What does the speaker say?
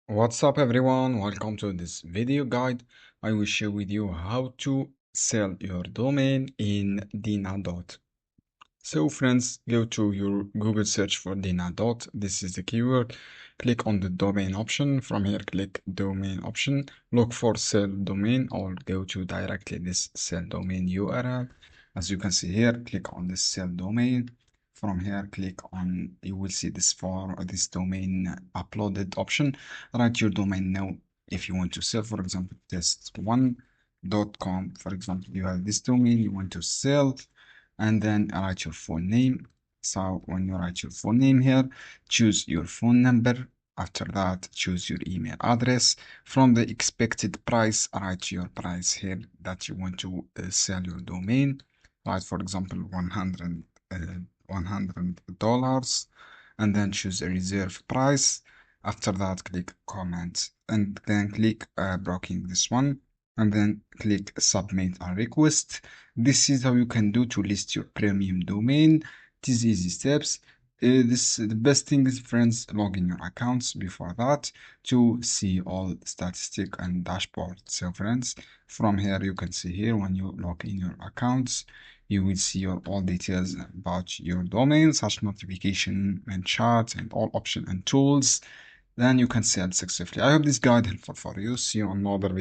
What's up everyone? Welcome to this video guide. I will share with you how to sell your domain in Dynadot. So friends, go to your Google search for Dynadot. This is the keyword. Click on the domain option. From here, click domain option. Look for sell domain or go to directly this sell domain URL. As you can see here, click on this sell domain. From here, click on, you will see this for this domain uploaded option. Write your domain name if you want to sell, for example, test1.com. For example, you have this domain you want to sell, and then write your full name. So when you write your full name here, choose your phone number. After that, choose your email address. From the expected price, write your price here that you want to sell your domain. Write, for example, $100, and then choose a reserve price. After that, click comment, and then click blocking this one, and then click submit a request. This is how you can do to list your premium domain. It is easy steps. The best thing is, friends, log in your accounts before that to see all statistic and dashboard. So friends, from here you can see here when you log in your accounts, you will see your all details about your domain, such notification and chat and all options and tools. Then you can sell successfully. I hope this guide helpful for you. See you on another video.